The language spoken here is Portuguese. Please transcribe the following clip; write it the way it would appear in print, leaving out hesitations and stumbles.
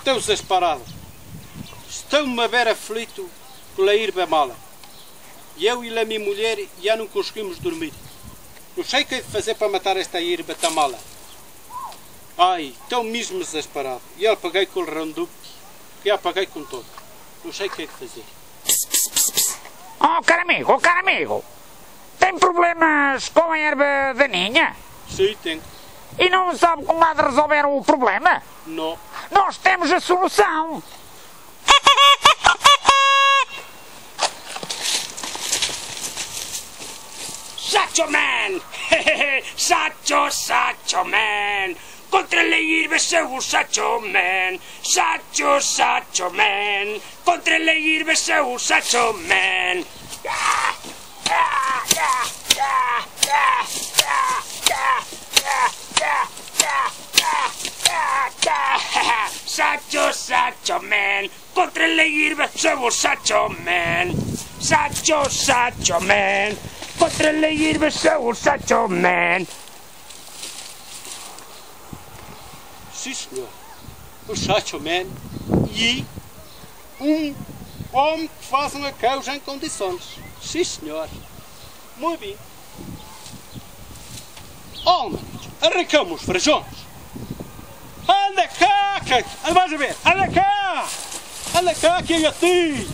Então, Zé Parado, estou-me a ver aflito pela yerba mala. E eu e a minha mulher já não conseguimos dormir. Não sei o que é de fazer para matar esta yerba tão mala. Ai, tão mesmo desesperado. E eu paguei com o randuque, e eu paguei com todo. Não sei o que é de fazer. Oh, caro amigo, tem problemas com a erva daninha? Sim, tenho. E não sabe como há de resolver o problema? Não. Nós temos a solução. Sachoman! Sachoman! Contra a yerba sou o Sachoman! Sachoman! Contra a yerba sou o Sachoman! Sachoman! Contra a yerba sou o Sachoman! Sachoman! Contra a yerba sou o Sachoman! Sim, senhor. O Sachoman e um homem que faz uma causa em condições. Sim, senhor. Muito bem. Oh, marido, arrancamos os frajões. Anda cá, anda, vais a ver. Anda cá que é a ti.